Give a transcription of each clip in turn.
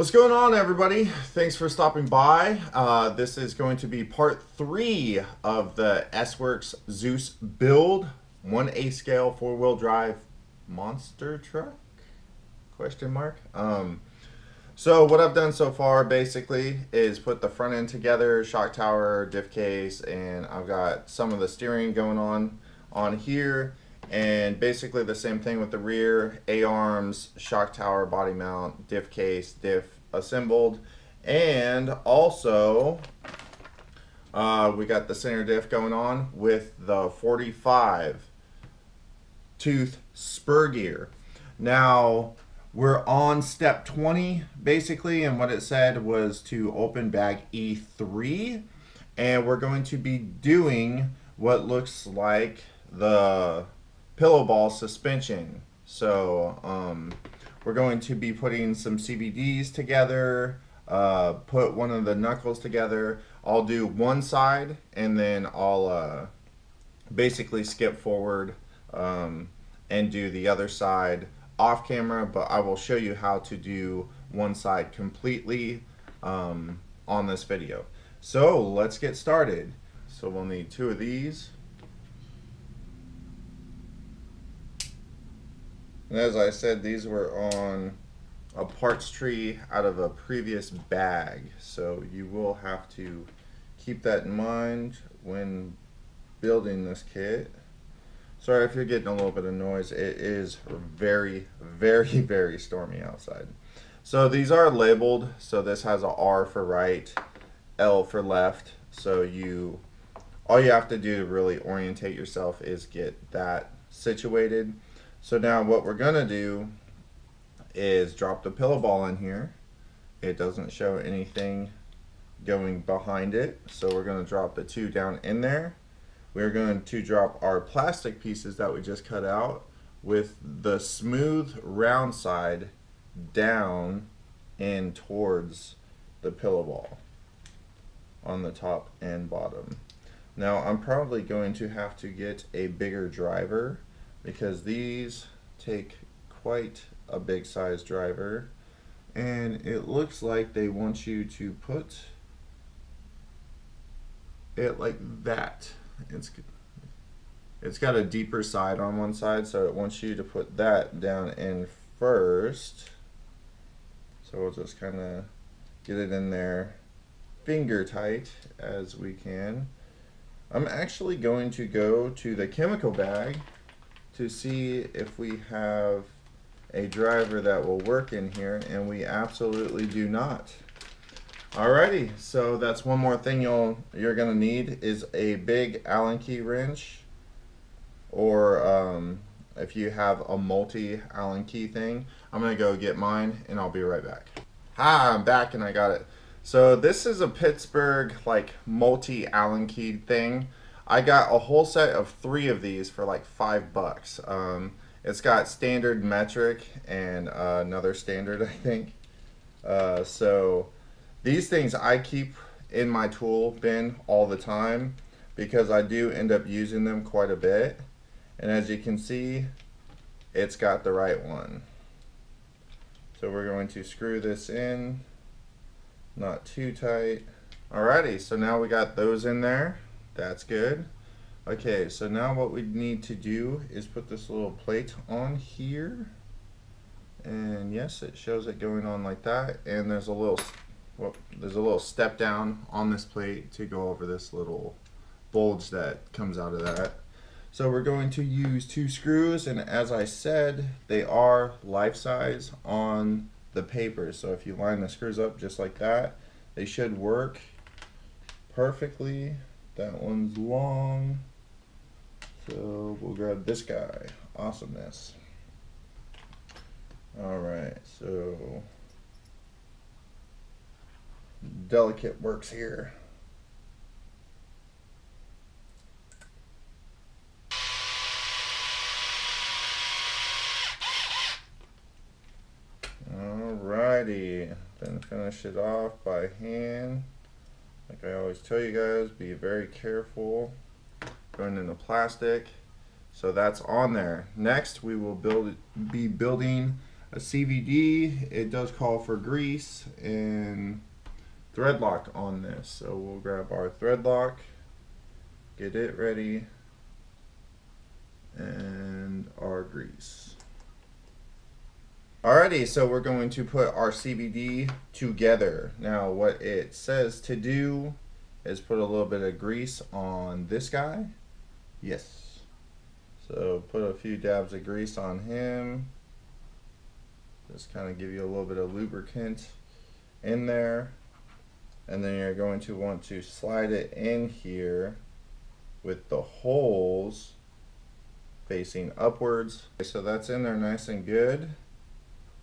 What's going on, everybody? Thanks for stopping by. This is going to be part 3 of the Sworkz Zeus build. 1A scale 4-wheel drive monster truck? Question mark. So what I've done so far basically is put the front end together, shock tower, diff case, and I've got some of the steering going on here. And basically the same thing with the rear, A-arms, shock tower, body mount, diff case, diff assembled. And also we got the center diff going on with the 45 tooth spur gear. Now we're on step 20 basically, and what it said was to open bag E3, and we're going to be doing what looks like the pillow ball suspension. So we're going to be putting some CVDs together, put one of the knuckles together. I'll do one side and then I'll basically skip forward and do the other side off camera, but I will show you how to do one side completely on this video. So let's get started. So we'll need 2 of these. And as I said, these were on a parts tree out of a previous bag, so you will have to keep that in mind when building this kit. Sorry if you're getting a little bit of noise. It is very, very, very stormy outside. So these are labeled. So this has a R for right, L for left. So all you have to do to really orientate yourself is get that situated. So now what we're gonna do is drop the pillow ball in here. It doesn't show anything going behind it, so we're gonna drop the 2 down in there. We're going to drop our plastic pieces that we just cut out with the smooth round side down and towards the pillow ball on the top and bottom. Now I'm probably going to have to get a bigger driver, because these take quite a big size driver, and it looks like they want you to put it like that. It's got a deeper side on one side, so it wants you to put that down in first. So we'll just kind of get it in there finger tight as we can. I'm actually going to go to the chemical bag to see if we have a driver that will work in here, and we absolutely do not. Alrighty, so that's one more thing you're gonna need is a big Allen key wrench, or if you have a multi Allen key thing. I'm gonna go get mine and I'll be right back. Hi, I'm back and I got it. So this is a Pittsburgh like multi Allen key thing. I got a whole set of 3 of these for like $5. It's got standard, metric, and another standard, I think. So these things I keep in my tool bin all the time because I do end up using them quite a bit. And as you can see, it's got the right one. So we're going to screw this in, not too tight. Alrighty, so now we got those in there. That's good. Okay, so now what we need to do is put this little plate on here. And yes, it shows it going on like that. And there's a little step down on this plate to go over this little bulge that comes out of that. So we're going to use 2 screws, and as I said, they are life size on the paper. So if you line the screws up just like that, they should work perfectly. That one's long, so we'll grab this guy. Awesomeness. Alright, so delicate works here. Alrighty, then finish it off by hand. Like I always tell you guys, be very careful going into plastic. So that's on there. Next we will be building a CVD. It does call for grease and thread lock on this. So we'll grab our thread lock, get it ready, and our grease. Alrighty, so we're going to put our CVD together. Now what it says to do is put a little bit of grease on this guy. Yes. So put a few dabs of grease on him. Just kind of give you a little bit of lubricant in there. And then you're going to want to slide it in here with the holes facing upwards. Okay, so that's in there nice and good.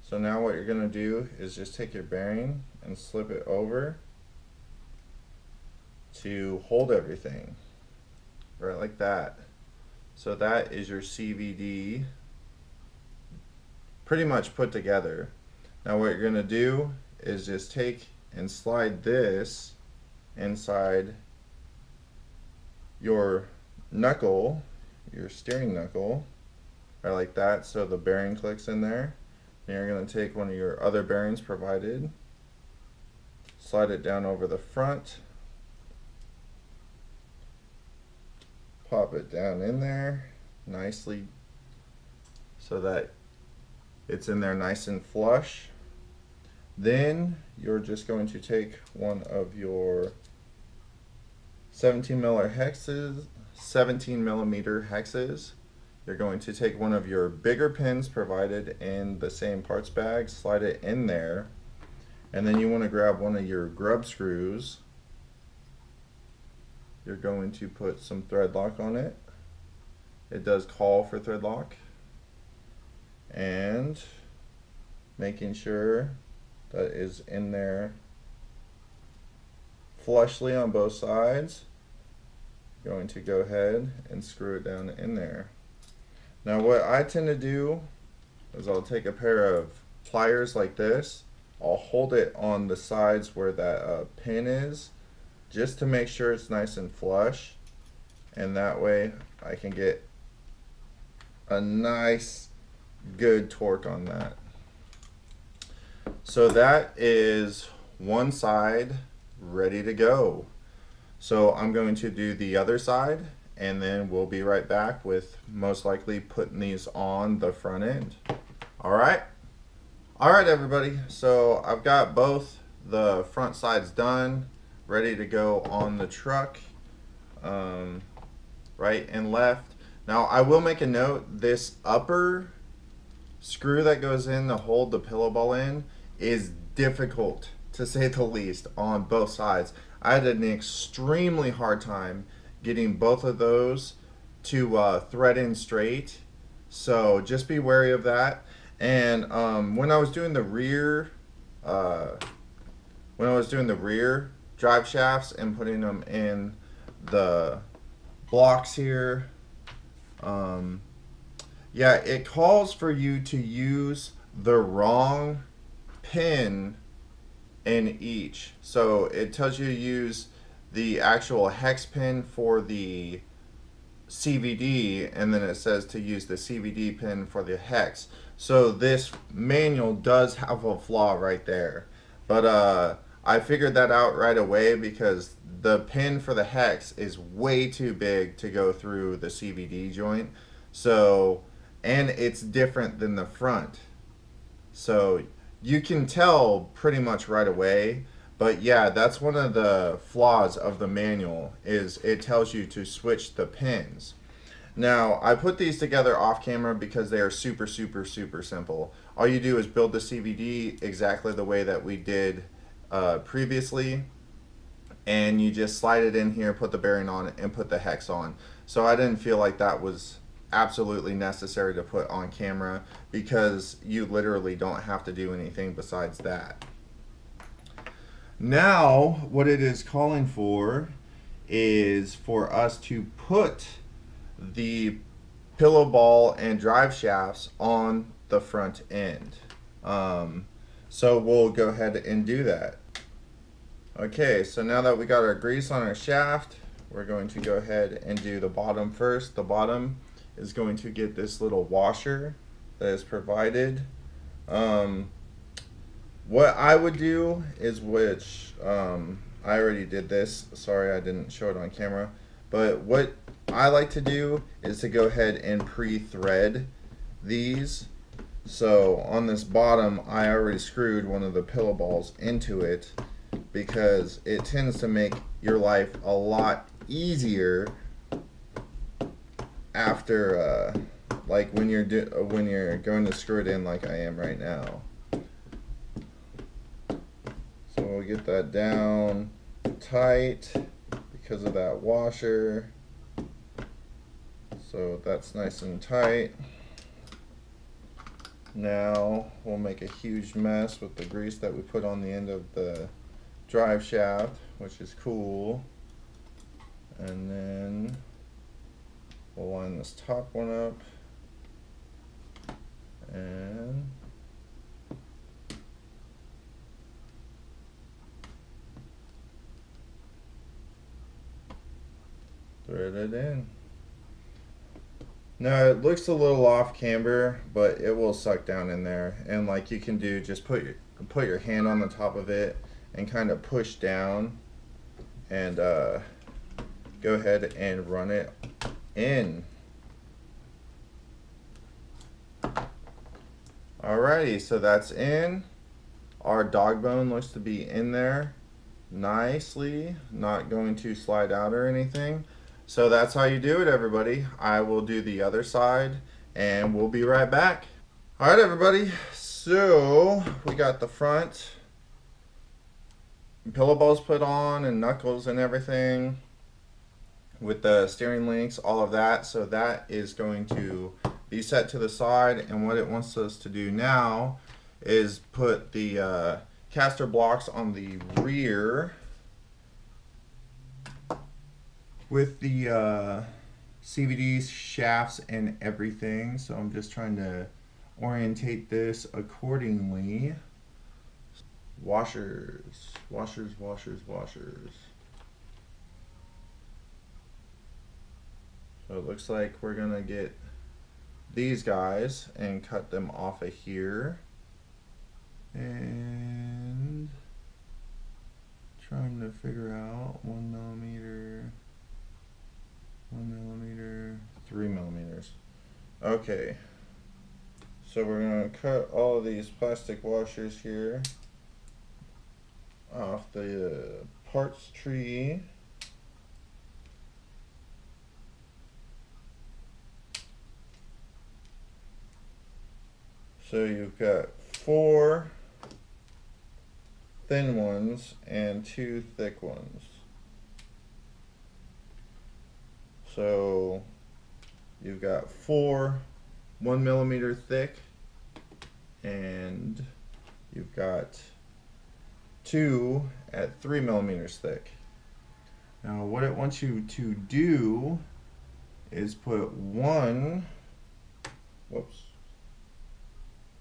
So now what you're going to do is just take your bearing and slip it over to hold everything. Right like that. So that is your CVD pretty much put together. Now what you're going to do is just take and slide this inside your knuckle, your steering knuckle, right like that, so the bearing clicks in there. Then you're going to take one of your other bearings provided, slide it down over the front, pop it down in there nicely so that it's in there nice and flush. Then you're just going to take one of your 17 millimeter hexes. You're going to take one of your bigger pins provided in the same parts bag, slide it in there, and then you want to grab one of your grub screws. You're going to put some thread lock on it. It does call for thread lock. And making sure that is in there flushly on both sides. Going to go ahead and screw it down in there. Now what I tend to do is I'll take a pair of pliers like this. I'll hold it on the sides where that pin is, just to make sure it's nice and flush, and that way I can get a nice good torque on that. So that is one side ready to go. So I'm going to do the other side, and then we'll be right back with most likely putting these on the front end. Alright everybody, so I've got both the front sides done, ready to go on the truck, right and left. Now I will make a note, this upper screw that goes in to hold the pillow ball in is difficult, to say the least, on both sides. I had an extremely hard time getting both of those to thread in straight, so just be wary of that. And when I was doing the rear drive shafts and putting them in the blocks here, yeah, it calls for you to use the wrong pin in each. So it tells you to use the actual hex pin for the CVD, and then it says to use the CVD pin for the hex. So this manual does have a flaw right there, but I figured that out right away because the pin for the hex is way too big to go through the CVD joint. So, and it's different than the front, so you can tell pretty much right away. But yeah, that's one of the flaws of the manual, is it tells you to switch the pins. Now I put these together off camera because they are super simple. All you do is build the CVD exactly the way that we did previously, and you just slide it in here, put the bearing on it, and put the hex on. So I didn't feel like that was absolutely necessary to put on camera, because you literally don't have to do anything besides that. Now what it is calling for is for us to put the pillow ball and drive shafts on the front end. So we'll go ahead and do that. Okay, so now that we got our grease on our shaft, we're going to go ahead and do the bottom first. The bottom is going to get this little washer that is provided What I would do is, which I already did this. Sorry, I didn't show it on camera. But what I like to do is to go ahead and pre-thread these. So on this bottom, I already screwed one of the pillow balls into it because it tends to make your life a lot easier after, like when you're going to screw it in, like I am right now. So we'll get that down tight because of that washer. So that's nice and tight. Now we'll make a huge mess with the grease that we put on the end of the drive shaft, which is cool. And then we'll line this top one up and thread it in. Now it looks a little off camber, but it will suck down in there. And like you can do, just put your hand on the top of it and kind of push down and go ahead and run it in. Alrighty, so that's in. Our dog bone looks to be in there nicely, not going to slide out or anything. So that's how you do it, everybody. I will do the other side and we'll be right back. All right, everybody. So we got the front pillow balls put on and knuckles and everything with the steering links, all of that. So that is going to be set to the side. And what it wants us to do now is put the caster blocks on the rear with the CVD shafts and everything. So I'm just trying to orientate this accordingly. Washers, washers, washers, washers. So it looks like we're gonna get these guys and cut them off of here. And trying to figure out 1 millimeter, 1 millimeter, 3 millimeters. Okay, so we're going to cut all of these plastic washers here off the parts tree. So you've got 4 thin ones and 2 thick ones. So you've got 4 1 millimeter thick, and you've got 2 at 3 millimeters thick. Now what it wants you to do is put one, whoops,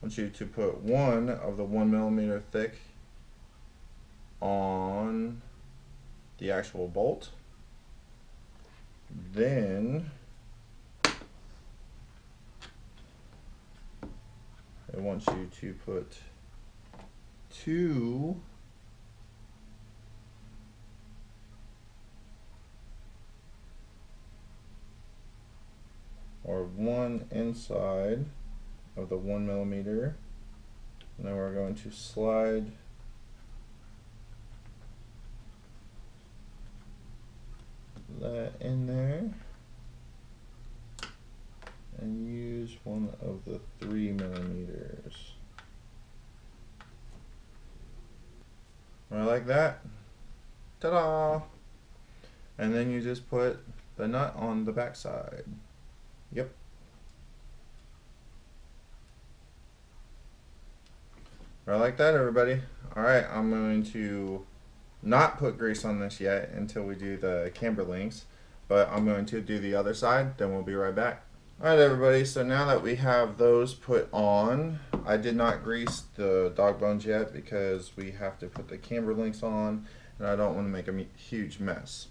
wants you to put one of the 1 millimeter thick on the actual bolt. Then it wants you to put 2 or 1 inside of the 1 millimeter. And then we're going to slide that in there and use one of the 3 millimeters. Right, like that. Ta-da! And then you just put the nut on the back side. Yep. Right, like that, everybody. Alright, I'm going to not put grease on this yet until we do the Camber Links, but I'm going to do the other side, then we'll be right back. Alright, everybody, so now that we have those put on, I did not grease the dog bones yet because we have to put the Camber Links on and I don't want to make a huge mess.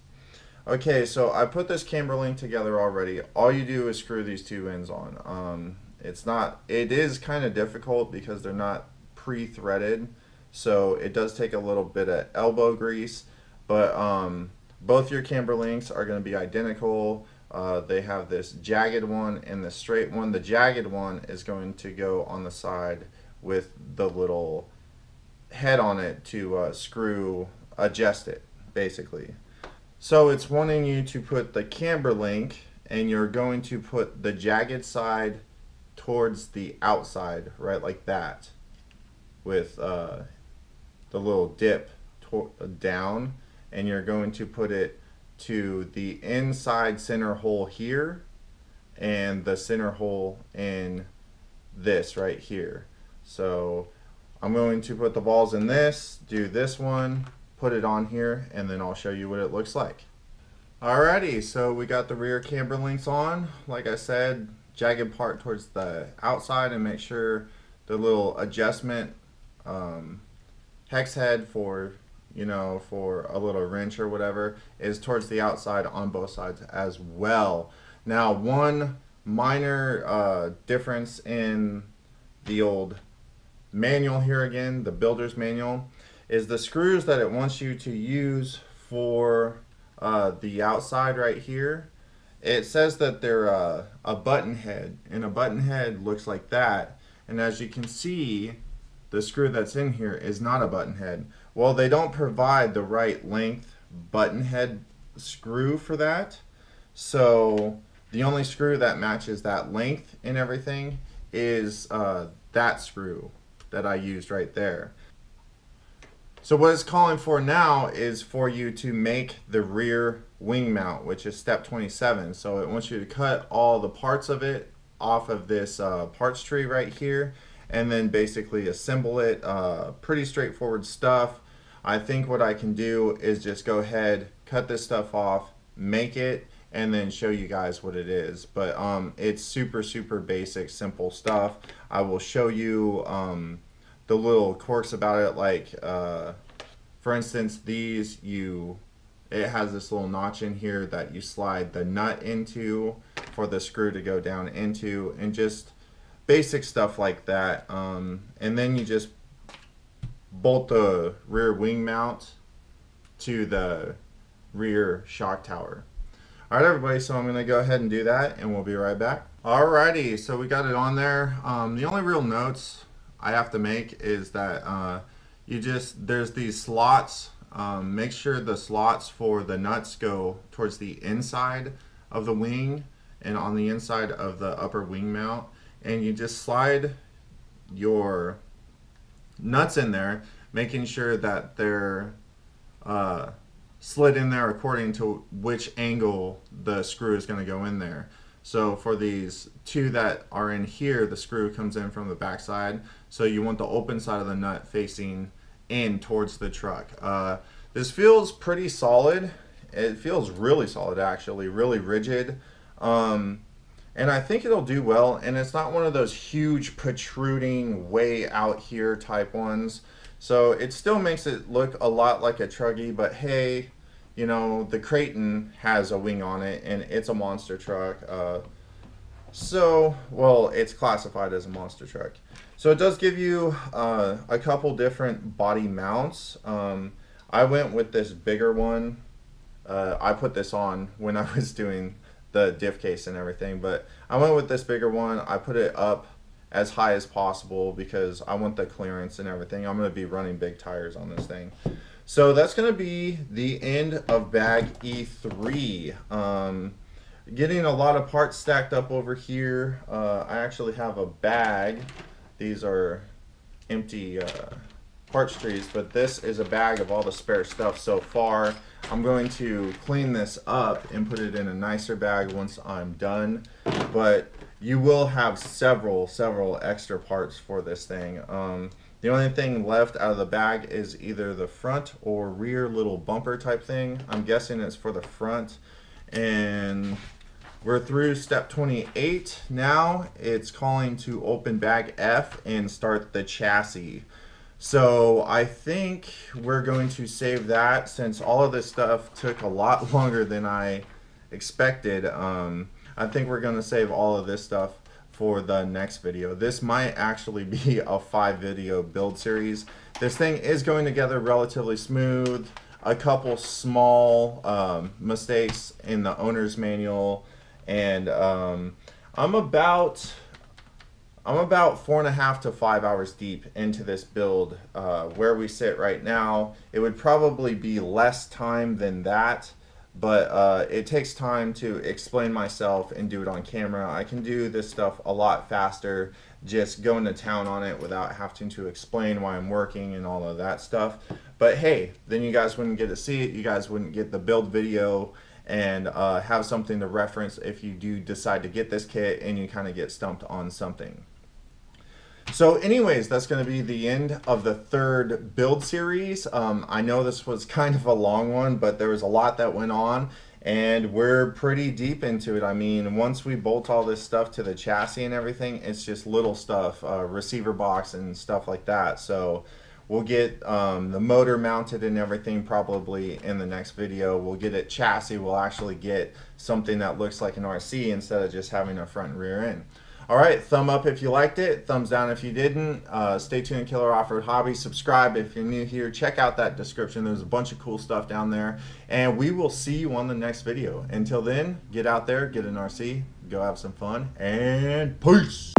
Okay, so I put this Camber Link together already. All you do is screw these 2 ends on. It is kind of difficult because they're not pre-threaded, so it does take a little bit of elbow grease. But both your Camber Links are going to be identical. They have this jagged one and the straight one. The jagged one is going to go on the side with the little head on it to adjust it, basically. So it's wanting you to put the Camber Link, and you're going to put the jagged side towards the outside, right, like that, with the little dip down, and you're going to put it to the inside center hole here and the center hole in this right here. So I'm going to put the balls in this, do this one, put it on here, and then I'll show you what it looks like. Alrighty, so we got the rear Camber Links on. Like I said, jagged part towards the outside, and make sure the little adjustment hex head for, you know, for a little wrench or whatever is towards the outside on both sides as well. Now, one minor difference in the old manual here, again, the builder's manual, is the screws that it wants you to use for the outside right here. It says that they're a button head, and a button head looks like that. And as you can see, the screw that's in here is not a button head. Well, they don't provide the right length button head screw for that. So the only screw that matches that length and everything is that screw that I used right there. So what it's calling for now is for you to make the rear wing mount, which is step 27. So it wants you to cut all the parts of it off of this parts tree right here, and then basically assemble it. Pretty straightforward stuff. I think what I can do is just go ahead, cut this stuff off, make it, and then show you guys what it is. But it's super basic, simple stuff. I will show you the little quirks about it, like for instance, it has this little notch in here that you slide the nut into for the screw to go down into, and just basic stuff like that. And then you just bolt the rear wing mount to the rear shock tower. Alright everybody, so I'm going to go ahead and do that, and we'll be right back. Alrighty, so we got it on there. The only real notes I have to make is that there's these slots. Make sure the slots for the nuts go towards the inside of the wing and on the inside of the upper wing mount, and you just slide your nuts in there, making sure that they're slid in there according to which angle the screw is going to go in there. So for these two that are in here, the screw comes in from the back side, so you want the open side of the nut facing in towards the truck. This feels pretty solid. It feels really solid, actually, really rigid. And I think it'll do well, and it's not one of those huge protruding way out here type ones. So it still makes it look a lot like a Truggy, but hey, you know, the Creighton has a wing on it, and it's a monster truck. Well, it's classified as a monster truck. So it does give you a couple different body mounts. I went with this bigger one. I put this on when I was doing the diff case and everything, but I went with this bigger one. I put it up as high as possible because I want the clearance and everything. I'm going to be running big tires on this thing. So that's going to be the end of bag E3. Getting a lot of parts stacked up over here. I actually have a bag. These are empty parts trees, but this is a bag of all the spare stuff so far. I'm going to clean this up and put it in a nicer bag once I'm done, but you will have several extra parts for this thing. The only thing left out of the bag is either the front or rear little bumper type thing. I'm guessing it's for the front. And we're through step 28. Now it's calling to open bag F and start the chassis. So I think we're going to save that, since all of this stuff took a lot longer than I expected. I think we're going to save all of this stuff for the next video. This might actually be a 5-video build series. This thing is going together relatively smooth. A couple small mistakes in the owner's manual, and I'm about 4.5 to 5 hours deep into this build. Where we sit right now, it would probably be less time than that, but it takes time to explain myself and do it on camera. I can do this stuff a lot faster, just going to town on it without having to explain why I'm working and all of that stuff. But hey, then you guys wouldn't get to see it. You guys wouldn't get the build video and have something to reference if you do decide to get this kit and you kind of get stumped on something. So anyways, that's going to be the end of the 3rd build series. I know this was kind of a long one, but there was a lot that went on, and we're pretty deep into it. I mean, once we bolt all this stuff to the chassis and everything, it's just little stuff, receiver box and stuff like that. So we'll get the motor mounted and everything probably in the next video. We'll get it chassis. We'll actually get something that looks like an RC instead of just having a front and rear end. Alright, thumb up if you liked it, thumbs down if you didn't. Stay tuned, Killer Off-Road Hobby. Subscribe if you're new here. Check out that description. There's a bunch of cool stuff down there. And we will see you on the next video. Until then, get out there, get an RC, go have some fun, and peace!